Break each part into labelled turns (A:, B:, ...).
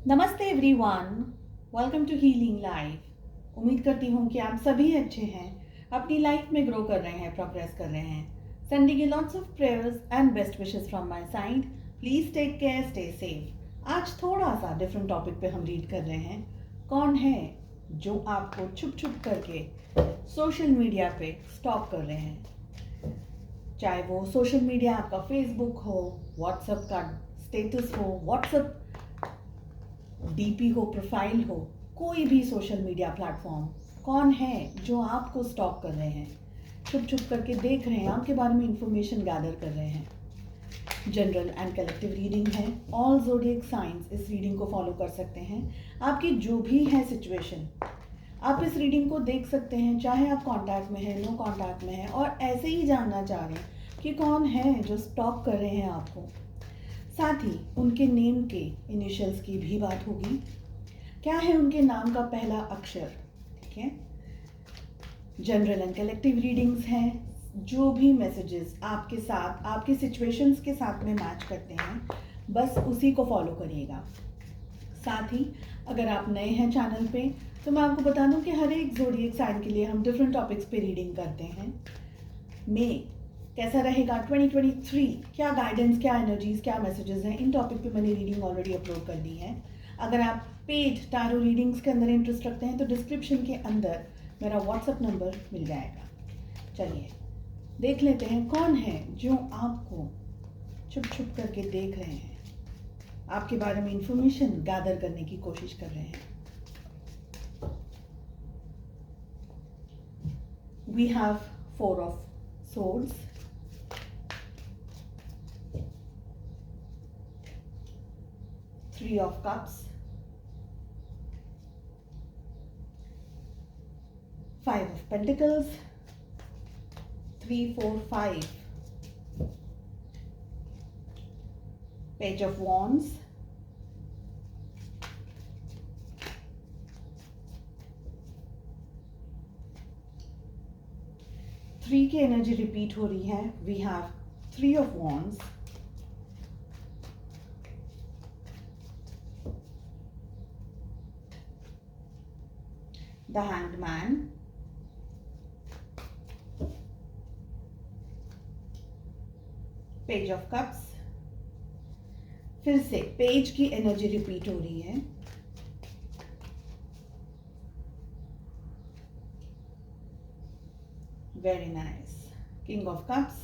A: नमस्ते everyone, welcome to healing life. उम्मीद करती हूँ कि आप सभी अच्छे हैं, अपनी लाइफ में ग्रो कर रहे हैं, प्रोग्रेस कर रहे हैं। Sending lots of prayers and best wishes from my side. Please take care, stay safe. आज थोड़ा सा डिफरेंट टॉपिक पे हम रीड कर रहे हैं। कौन है जो आपको छुप छुप करके सोशल मीडिया पे स्टॉक कर रहे हैं? चाहे वो सोशल मीडिया आपका फेसबुक हो, व्हाट्सएप का स्टेटस हो, व्हाट्सएप डीपी हो, प्रोफाइल हो, कोई भी सोशल मीडिया प्लेटफॉर्म। कौन है जो आपको स्टॉक कर रहे हैं, छुप छुप करके देख रहे हैं, आपके बारे में इंफॉर्मेशन गैदर कर रहे हैं? जनरल एंड कलेक्टिव रीडिंग है। ऑल ज़ोडिएक साइंस इस रीडिंग को फॉलो कर सकते हैं। आपकी जो भी है सिचुएशन, आप इस रीडिंग को देख सकते हैं, चाहे आप कांटेक्ट में हैं, नो कांटेक्ट में हैं, और ऐसे ही जानना चाह रहे हैं कि कौन है जो स्टॉक कर रहे हैं आपको। साथ ही उनके नेम के इनिशियल्स की भी बात होगी। क्या है उनके नाम का पहला अक्षर? ठीक है। जनरल एंड कलेक्टिव रीडिंग्स हैं। जो भी मैसेजेस आपके साथ, आपके सिचुएशंस के साथ में मैच करते हैं, बस उसी को फॉलो करिएगा। साथ ही अगर आप नए हैं चैनल पे, तो मैं आपको बता दूं कि हर एक ज़ोडिएक साइन के लिए हम डिफरेंट टॉपिक्स पे रीडिंग करते हैं। में कैसा रहेगा 2023, क्या गाइडेंस, क्या एनर्जीज, क्या मैसेजेस हैं, इन टॉपिक पे मैंने रीडिंग ऑलरेडी अपलोड कर दी है। अगर आप पेड टैरो रीडिंग्स के अंदर इंटरेस्ट रखते हैं तो डिस्क्रिप्शन के अंदर मेरा व्हाट्सएप नंबर मिल जाएगा। चलिए देख लेते हैं कौन है जो आपको छुप छुप करके देख रहे हैं, आपके बारे में इंफॉर्मेशन गैदर करने की कोशिश कर रहे हैं। We have 4 of swords, 3 of cups, 5 of pentacles, 3, 4, 5, page of wands, three की एनर्जी रिपीट हो रही है। We have 3 of wands, the hanged man, page of cups. फिर से पेज की एनर्जी रिपीट हो रही है। Very nice. King of cups,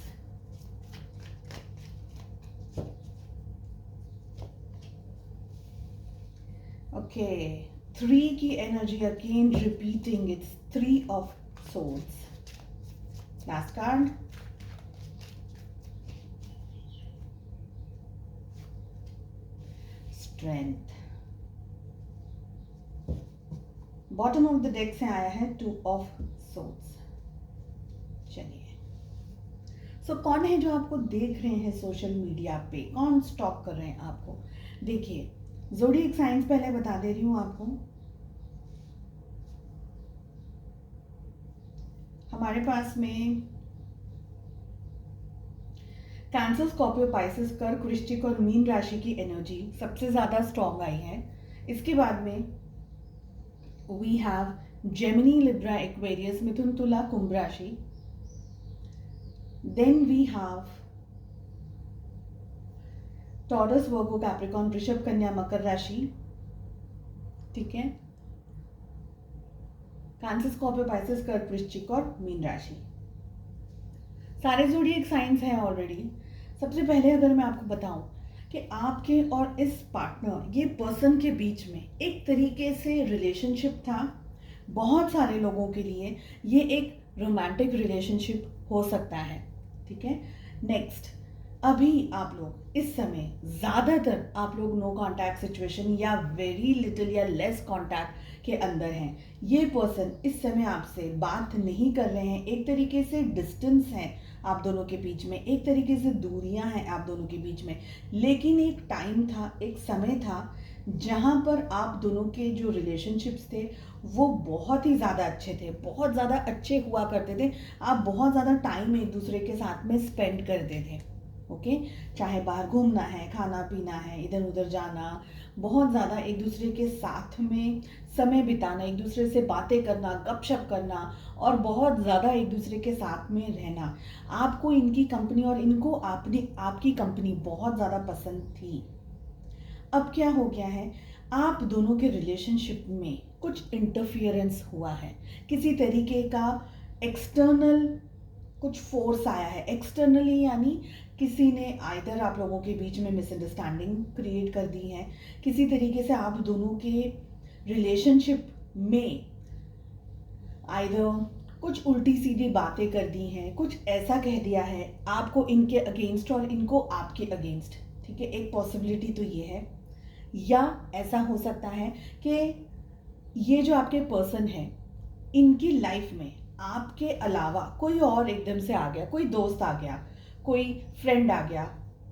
A: okay. 3 की energy again repeating, it's 3 of swords. Last card, strength. Bottom of the deck से आया है 2 ऑफ सोर्ड्स। चलिए, सो कौन है जो आपको देख रहे हैं सोशल मीडिया पे, कौन स्टॉक कर रहे हैं आपको? देखिए, ज़ोडिएक साइंस पहले बता दे रही हूं आपको। हमारे पास में कैंसर, स्कॉर्पियो, पाइसेस, कर्क, वृश्चिक और मीन राशि की एनर्जी सबसे ज्यादा स्ट्रॉन्ग आई है। इसके बाद में we have Gemini, Libra, Aquarius, मिथुन, तुला, कुंभ राशि। Then we have Taurus, Virgo, Capricorn, वृषभ, कन्या, मकर राशि। ठीक है। कैंसर, स्कॉर्पियो, पाइसेस, कर्क, वृश्चिक और मीन राशि। सारे ज़ोडिएक साइंस हैं ऑलरेडी। सबसे पहले अगर मैं आपको बताऊं कि आपके और इस पार्टनर, ये पर्सन के बीच में एक तरीके से रिलेशनशिप था। बहुत सारे लोगों के लिए ये एक रोमांटिक रिलेशनशिप हो सकता है। ठीक है। नेक्स्ट, अभी आप लोग इस समय ज़्यादातर आप लोग नो कांटेक्ट सिचुएशन या वेरी लिटिल या लेस कांटेक्ट के अंदर हैं। ये पर्सन इस समय आपसे बात नहीं कर रहे हैं, एक तरीके से डिस्टेंस है आप दोनों के बीच में, एक तरीके से दूरियां हैं आप दोनों के बीच में। लेकिन एक टाइम था, एक समय था जहाँ पर आप दोनों के जो रिलेशनशिप्स थे वो बहुत ही ज़्यादा अच्छे थे, बहुत ज़्यादा अच्छे हुआ करते थे। आप बहुत ज़्यादा टाइम एक दूसरे के साथ में स्पेंड करते थे। ओके, चाहे बाहर घूमना है, खाना पीना है, इधर उधर जाना, बहुत ज़्यादा एक दूसरे के साथ में समय बिताना, एक दूसरे से बातें करना, गपशप करना और बहुत ज़्यादा एक दूसरे के साथ में रहना। आपको इनकी कंपनी और इनको आपकी कंपनी बहुत ज़्यादा पसंद थी। अब क्या हो गया है, आप दोनों के रिलेशनशिप में कुछ इंटरफियरेंस हुआ है, किसी तरीके का एक्सटर्नल कुछ फोर्स आया है। एक्सटर्नली यानी किसी ने आइदर आप लोगों के बीच में मिसअंडरस्टैंडिंग क्रिएट कर दी है, किसी तरीके से आप दोनों के रिलेशनशिप में आइदर कुछ उल्टी सीधी बातें कर दी हैं, कुछ ऐसा कह दिया है आपको इनके अगेंस्ट और इनको आपके अगेंस्ट। ठीक है, एक पॉसिबिलिटी तो ये है। या ऐसा हो सकता है कि ये जो आपके पर्सन है, इनकी लाइफ में आपके अलावा कोई और एकदम से आ गया, कोई दोस्त आ गया, कोई फ्रेंड आ गया,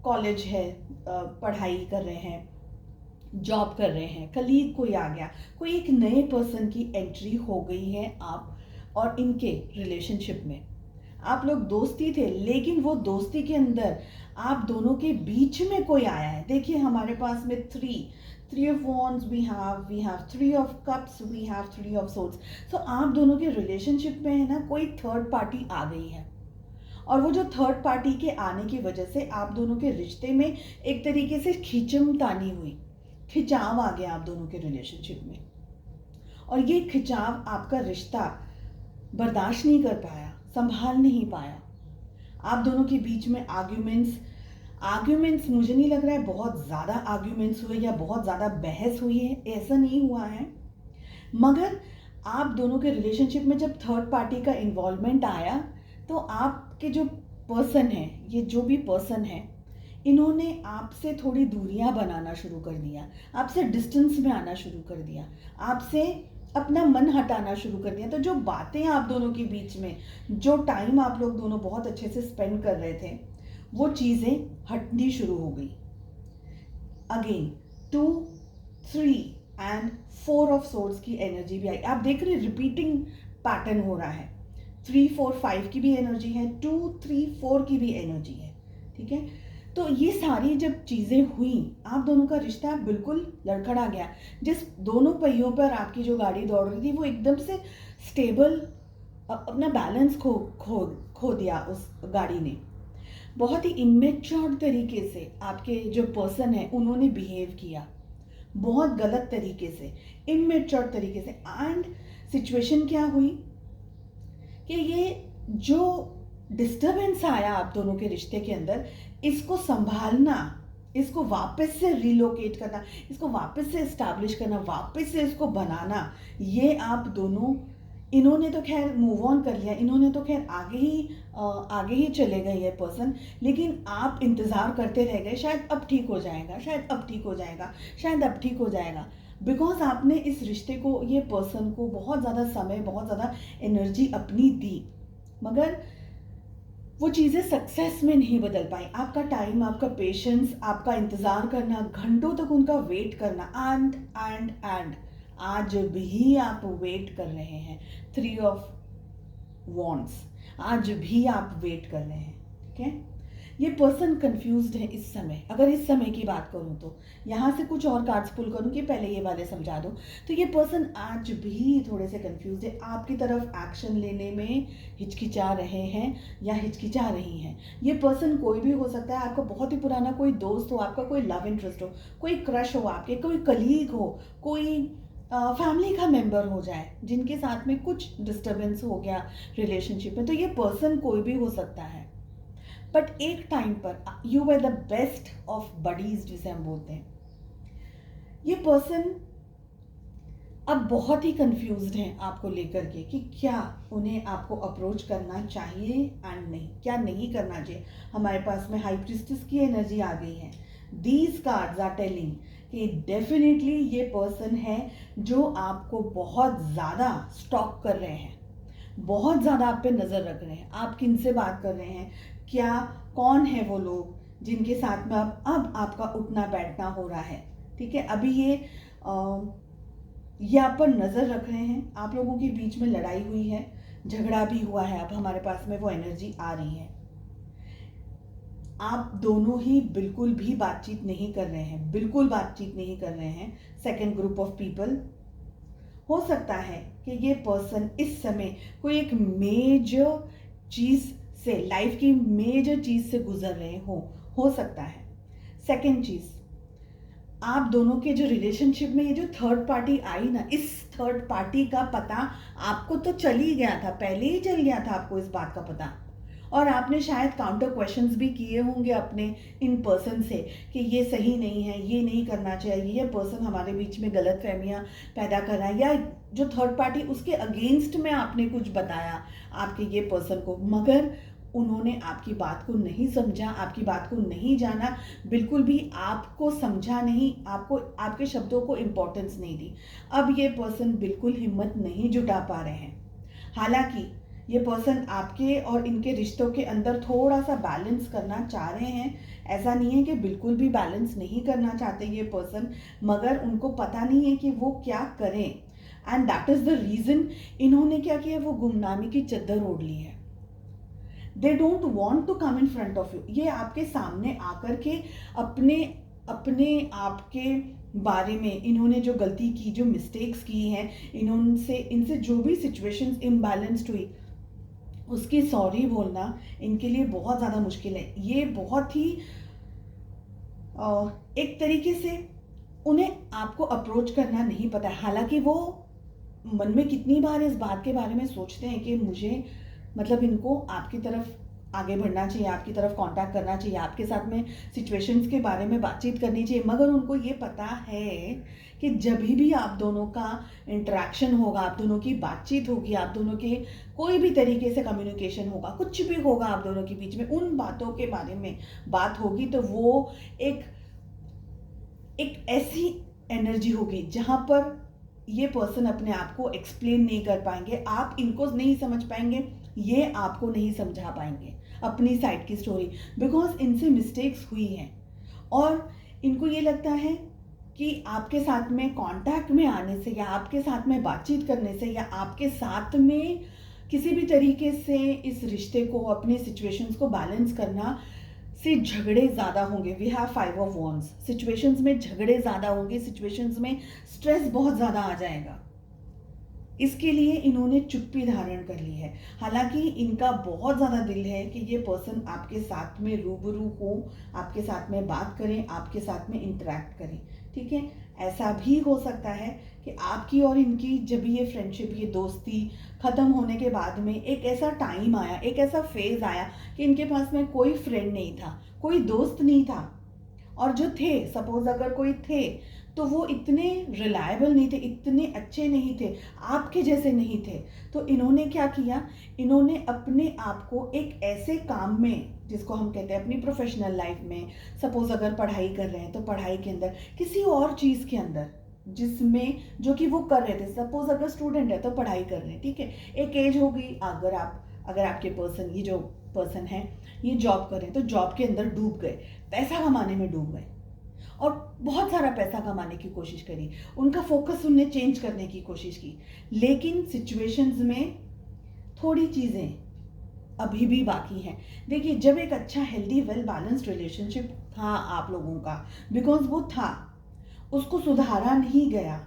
A: कॉलेज है, पढ़ाई कर रहे हैं, जॉब कर रहे हैं, कलीग कोई आ गया, कोई एक नए पर्सन की एंट्री हो गई है आप और इनके रिलेशनशिप में। आप लोग दोस्ती थे, लेकिन वो दोस्ती के अंदर आप दोनों के बीच में कोई आया है। देखिए हमारे पास में three of wands we have three of cups, we have three of swords। सो आप दोनों के रिलेशनशिप में है ना, कोई थर्ड पार्टी आ गई है और वो जो थर्ड पार्टी के आने की वजह से आप दोनों के रिश्ते में एक तरीके से खिंचमतानी हुई, खिंचाव आ गया आप दोनों के रिलेशनशिप में। और ये खिंचाव आपका रिश्ता बर्दाश्त नहीं कर पाया, संभाल नहीं पाया। आप दोनों के बीच में आर्ग्यूमेंट्स मुझे नहीं लग रहा है बहुत ज़्यादा आर्ग्यूमेंट्स हुए या बहुत ज़्यादा बहस हुई है, ऐसा नहीं हुआ है। मगर आप दोनों के रिलेशनशिप में जब थर्ड पार्टी का इन्वॉल्वमेंट आया तो आपके जो पर्सन है, ये जो भी पर्सन है, इन्होंने आपसे थोड़ी दूरियां बनाना शुरू कर दिया, आपसे डिस्टेंस में आना शुरू कर दिया, आपसे अपना मन हटाना शुरू कर दिया। तो जो बातें आप दोनों के बीच में, जो टाइम आप लोग दोनों बहुत अच्छे से स्पेंड कर रहे थे, वो चीज़ें हटनी शुरू हो गई। अगेन 2, 3 एंड 4 ऑफ सोर्ड्स की एनर्जी भी आई। आप देख रहे हैं रिपीटिंग पैटर्न हो रहा है। 3, 4, 5 की भी एनर्जी है, 2, 3, 4 की भी एनर्जी है। ठीक है, तो ये सारी जब चीज़ें हुई, आप दोनों का रिश्ता बिल्कुल लड़खड़ा गया। जिस दोनों पहियों पर आपकी जो गाड़ी दौड़ रही थी, वो एकदम से स्टेबल, अपना बैलेंस खो दिया उस गाड़ी ने। बहुत ही इमेच्योर तरीके से आपके जो पर्सन है उन्होंने बिहेव किया, बहुत गलत तरीके से, इमेच्योर तरीके से। एंड सिचुएशन क्या हुई कि ये जो डिस्टरबेंस आया आप दोनों के रिश्ते के अंदर, इसको संभालना, इसको वापस से रिलोकेट करना, इसको वापस से एस्टैब्लिश करना, वापस से इसको बनाना, ये आप दोनों, इन्होंने तो खैर मूव ऑन कर लिया, इन्होंने तो खैर आगे ही चले गए ये पर्सन, लेकिन आप इंतज़ार करते रह गए, शायद अब ठीक हो जाएगा, शायद अब ठीक हो जाएगा, शायद अब ठीक हो जाएगा। बिकॉज आपने इस रिश्ते को, ये पर्सन को बहुत ज़्यादा समय, बहुत ज़्यादा एनर्जी अपनी दी, मगर वो चीज़ें सक्सेस में नहीं बदल पाई। आपका टाइम, आपका पेशेंस, आपका इंतज़ार करना, घंटों तक उनका वेट करना, एंड आज भी आप वेट कर रहे हैं। 3 ऑफ wands, आज भी आप वेट कर रहे हैं। ठीक है, ये पर्सन कंफ्यूज्ड है इस समय। अगर इस समय की बात करूं तो यहाँ से कुछ और कार्ड्स पुल करूं कि पहले ये वाले समझा दूं, तो ये पर्सन आज भी थोड़े से कंफ्यूज है, आपकी तरफ एक्शन लेने में हिचकिचा रहे हैं या हिचकिचा रही हैं। ये पर्सन कोई भी हो सकता है, आपका बहुत ही पुराना कोई दोस्त हो, आपका कोई लव इंटरेस्ट हो, कोई क्रश हो आपके, कोई कलीग हो, कोई फैमिली का मेंबर हो जाए, जिनके साथ में कुछ डिस्टर्बेंस हो गया रिलेशनशिप में। तो ये पर्सन कोई भी हो सकता है, बट एक टाइम पर you were the best of buddies, जिसे हम बोलते हैं। ये पर्सन अब बहुत ही कंफ्यूज्ड हैं आपको लेकर के कि क्या उन्हें आपको अप्रोच करना चाहिए एंड नहीं, क्या नहीं करना चाहिए। हमारे पास में हाई प्रीस्टेस की एनर्जी आ गई है। दीज कार्ड्स आर टेलिंग कि डेफिनेटली ये पर्सन है जो आपको बहुत ज़्यादा स्टॉक कर रहे हैं, बहुत ज़्यादा आप पे नज़र रख रहे हैं। आप किन से बात कर रहे हैं, क्या, कौन है वो लोग जिनके साथ में अब आपका उठना बैठना हो रहा है। ठीक है, अभी ये आप पर नज़र रख रहे हैं। आप लोगों के बीच में लड़ाई हुई है, झगड़ा भी हुआ है, अब हमारे पास में वो एनर्जी आ रही है। आप दोनों ही बिल्कुल भी बातचीत नहीं कर रहे हैं, बिल्कुल बातचीत नहीं कर रहे हैं। सेकेंड ग्रुप ऑफ पीपल, हो सकता है कि ये पर्सन इस समय कोई एक मेजर चीज़ से, लाइफ की मेजर चीज़ से गुजर रहे हो सकता है। सेकेंड चीज़, आप दोनों के जो रिलेशनशिप में ये जो थर्ड पार्टी आई ना, इस थर्ड पार्टी का पता आपको तो चल ही गया था, पहले ही चल गया था आपको इस बात का पता। और आपने शायद काउंटर क्वेश्चंस भी किए होंगे अपने इन पर्सन से कि ये सही नहीं है, ये नहीं करना चाहिए, ये पर्सन हमारे बीच में गलत फहमियाँ पैदा कर रहा है, या जो थर्ड पार्टी उसके अगेंस्ट में आपने कुछ बताया आपके ये पर्सन को, मगर उन्होंने आपकी बात को नहीं समझा, आपकी बात को नहीं जाना, बिल्कुल भी आपको समझा नहीं, आपको आपके शब्दों को इम्पोर्टेंस नहीं दी। अब ये पर्सन बिल्कुल हिम्मत नहीं जुटा पा रहे हैं। हालांकि ये पर्सन आपके और इनके रिश्तों के अंदर थोड़ा सा बैलेंस करना चाह रहे हैं। ऐसा नहीं है कि बिल्कुल भी बैलेंस नहीं करना चाहते ये पर्सन, मगर उनको पता नहीं है कि वो क्या करें। And that is the reason इन्होंने क्या किया, वो गुमनामी की चद्दर ओढ़ ली है। They don't want to come in front of you. ये आपके सामने आकर के अपने अपने आपके बारे में, इन्होंने जो गलती की, जो मिस्टेक्स की हैं, इनसे जो भी सिचुएशंस इम्बैलेंस्ड हुई, उसकी सॉरी बोलना इनके लिए बहुत ज़्यादा मुश्किल है। ये बहुत ही एक तरीके से उन्हें आपको अप्रोच करना नहीं पता है। हालांकि वो मन में कितनी बार इस बात के बारे में सोचते हैं कि मुझे, मतलब इनको आपकी तरफ आगे बढ़ना चाहिए, आपकी तरफ कांटेक्ट करना चाहिए, आपके साथ में सिचुएशंस के बारे में बातचीत करनी चाहिए, मगर उनको ये पता है कि जब भी आप दोनों का इंटरेक्शन होगा, आप दोनों की बातचीत होगी, आप दोनों के कोई भी तरीके से कम्युनिकेशन होगा, कुछ भी होगा आप दोनों के बीच में, उन बातों के बारे में बात होगी तो वो एक ऐसी एनर्जी होगी जहाँ पर ये पर्सन अपने आप को एक्सप्लेन नहीं कर पाएंगे, आप इनको नहीं समझ पाएंगे, ये आपको नहीं समझा पाएंगे अपनी साइड की स्टोरी, बिकॉज इनसे मिस्टेक्स हुई हैं। और इनको ये लगता है कि आपके साथ में कांटेक्ट में आने से, या आपके साथ में बातचीत करने से, या आपके साथ में किसी भी तरीके से इस रिश्ते को, अपनी सिचुएशंस को बैलेंस करना से झगड़े ज़्यादा होंगे। We have 5 of wands. Situations में झगड़े ज़्यादा होंगे, सिचुएशंस में स्ट्रेस बहुत ज़्यादा आ जाएगा। इसके लिए इन्होंने चुप्पी धारण कर ली है। हालांकि इनका बहुत ज़्यादा दिल है कि ये पर्सन आपके साथ में रूबरू हो, आपके साथ में बात करें, आपके साथ में इंटरेक्ट करें, ठीक है। ऐसा भी हो सकता है कि आपकी और इनकी जब ये फ्रेंडशिप, ये दोस्ती ख़त्म होने के बाद में एक ऐसा टाइम आया, एक ऐसा फेज़ आया कि इनके पास में कोई फ्रेंड नहीं था, कोई दोस्त नहीं था, और जो थे, सपोज अगर कोई थे, तो वो इतने रिलायबल नहीं थे, इतने अच्छे नहीं थे, आपके जैसे नहीं थे। तो इन्होंने क्या किया, इन्होंने अपने आप को एक ऐसे काम में, जिसको हम कहते हैं अपनी प्रोफेशनल लाइफ में, सपोज अगर पढ़ाई कर रहे हैं तो पढ़ाई के अंदर, किसी और चीज़ के अंदर जिसमें जो कि वो कर रहे थे, सपोज अगर स्टूडेंट है तो पढ़ाई कर रहे हैं, ठीक है। एक एज हो गई, अगर आपके पर्सन, ये जो पर्सन है ये जॉब कर रहे हैं, तो जॉब के अंदर डूब गए, पैसा कमाने में डूब गए, और बहुत सारा पैसा कमाने की कोशिश करी, उनका फोकस उनने चेंज करने की कोशिश की, लेकिन सिचुएशंस में थोड़ी चीज़ें अभी भी बाकी हैं। देखिए, जब एक अच्छा हेल्दी वेल बैलेंस्ड रिलेशनशिप था आप लोगों का, बिकॉज वो था, उसको सुधारा नहीं गया,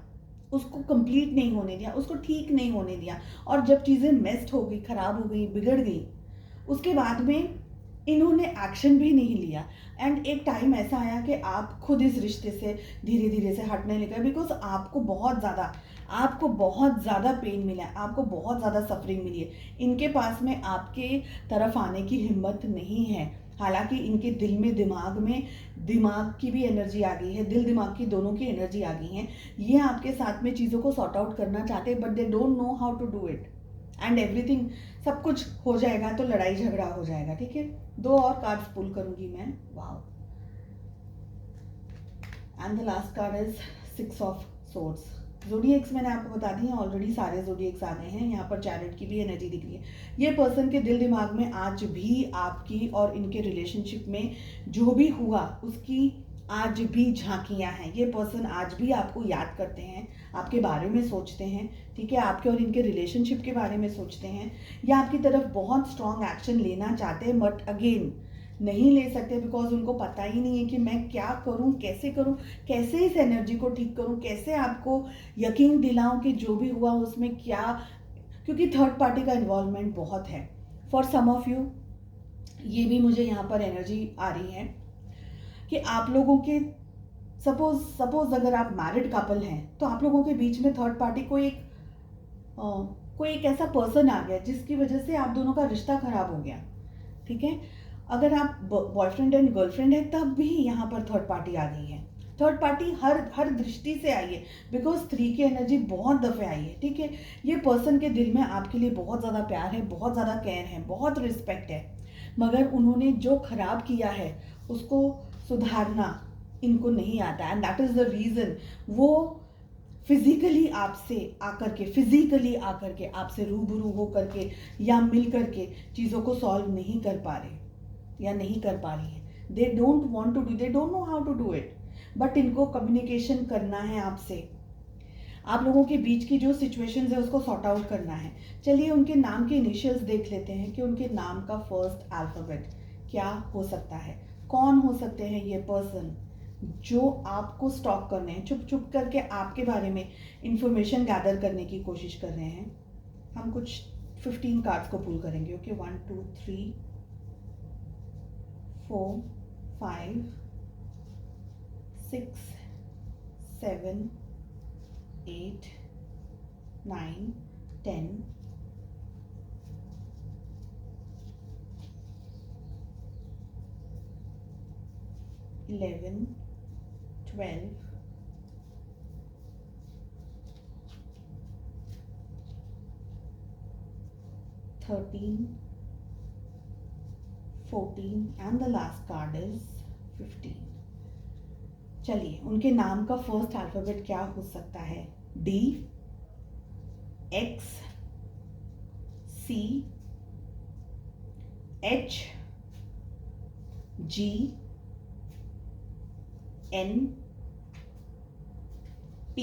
A: उसको कंप्लीट नहीं होने दिया, उसको ठीक नहीं होने दिया, और जब चीज़ें मेस्ड हो गई, ख़राब हो गई, बिगड़ गई, उसके बाद में इन्होंने एक्शन भी नहीं लिया। एंड एक टाइम ऐसा आया कि आप खुद इस रिश्ते से धीरे धीरे से हटने लगे, बिकॉज आपको बहुत ज़्यादा पेन मिला है, आपको बहुत ज़्यादा सफरिंग मिली है। इनके पास में आपके तरफ आने की हिम्मत नहीं है। हालांकि इनके दिल में, दिमाग की भी एनर्जी आ गई है, दिल दिमाग की दोनों की एनर्जी आ गई है। ये आपके साथ में चीज़ों को सॉर्ट आउट करना चाहते हैं, but they don't know how to do it, and everything, सब कुछ हो जाएगा तो लड़ाई झगड़ा हो जाएगा, ठीक है। 2 और कार्ड्स पुल करूंगी मैं, wow, and the last card is 6 of swords. Zodiacs मैंने आपको बता दी है ऑलरेडी, सारे ज़ोडिएक्स आ गए हैं। यहाँ पर चैरिट की भी एनर्जी दिख रही है। ये पर्सन के दिल दिमाग में आज भी आपकी और इनके रिलेशनशिप में जो भी हुआ उसकी आज भी झांकियाँ हैं। ये पर्सन आज भी आपको याद करते हैं, आपके बारे में सोचते हैं, ठीक है, आपके और इनके रिलेशनशिप के बारे में सोचते हैं, या आपकी तरफ बहुत स्ट्रॉन्ग एक्शन लेना चाहते हैं, बट अगेन नहीं ले सकते, बिकॉज उनको पता ही नहीं है कि मैं क्या करूं, कैसे इस एनर्जी को ठीक करूं, कैसे आपको यकीन दिलाऊं कि जो भी हुआ उसमें क्या, क्योंकि थर्ड पार्टी का इन्वॉल्वमेंट बहुत है फॉर सम ऑफ यू। ये भी मुझे यहाँ पर एनर्जी आ रही है कि आप लोगों के सपोज अगर आप मैरिड कपल हैं तो आप लोगों के बीच में थर्ड पार्टी कोई एक ऐसा पर्सन आ गया जिसकी वजह से आप दोनों का रिश्ता खराब हो गया। ठीक है, अगर आप बॉयफ्रेंड एंड गर्लफ्रेंड है तब भी यहाँ पर थर्ड पार्टी आ गई है। थर्ड पार्टी हर दृष्टि से आई है, बिकॉज 3 की एनर्जी बहुत दफ़े आई है। ठीक है, ये पर्सन के दिल में आपके लिए बहुत ज़्यादा प्यार है, बहुत ज़्यादा केयर है, बहुत रिस्पेक्ट है, मगर उन्होंने जो खराब किया है उसको सुधारना इनको नहीं आता, and that is the reason वो फिजिकली आकर के आपसे रूबरू हो करके या मिल करके चीज़ों को सॉल्व नहीं कर पा रहे या नहीं कर पा रही है। They don't want to do, they don't know how to do it, but इनको कम्युनिकेशन करना है आपसे, आप लोगों के बीच की जो सिचुएशंस है उसको सॉर्ट आउट करना है। चलिए उनके नाम के इनिशियल्स देख लेते हैं कि उनके नाम का फर्स्ट अल्फ़ाबेट क्या हो सकता है। कौन हो सकते हैं ये पर्सन जो आपको स्टॉक कर रहे हैं, छुप छुप करके आपके बारे में इंफॉर्मेशन गैदर करने की कोशिश कर रहे हैं। हम कुछ 15 कार्ड्स को पुल करेंगे। Okay, 1 2 3 4 5 6 7 8 9 10 11 12 13 14 and the last card is 15। चलिए उनके नाम का फर्स्ट अल्फ़ाबेट क्या हो सकता है? D, X, C, H, G, N, P,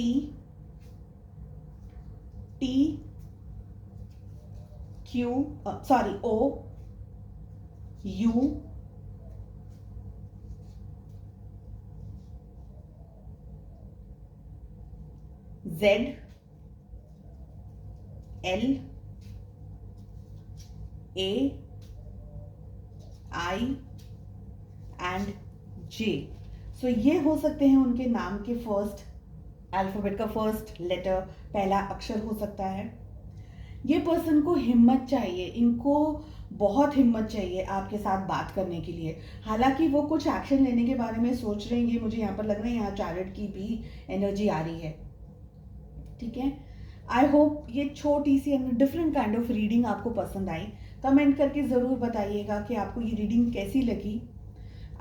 A: T, O, U, Z, L, A, I and J। सो ये हो सकते हैं उनके नाम के फर्स्ट अल्फ़ाबेट का फर्स्ट लेटर, पहला अक्षर हो सकता है। ये पर्सन को हिम्मत चाहिए, इनको बहुत हिम्मत चाहिए आपके साथ बात करने के लिए। हालांकि वो कुछ एक्शन लेने के बारे में सोच रहे हैं, ये मुझे यहाँ पर लग रहा है, यहाँ चैरिट की भी एनर्जी आ रही है। ठीक है, आई होप ये छोटी सी डिफरेंट काइंड ऑफ रीडिंग आपको पसंद आई। कमेंट करके ज़रूर बताइएगा कि आपको ये रीडिंग कैसी लगी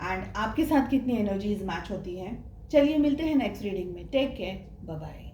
A: एंड आपके साथ कितनी एनर्जीज मैच होती हैं। चलिए मिलते हैं नेक्स्ट रीडिंग में। Take care, bye bye.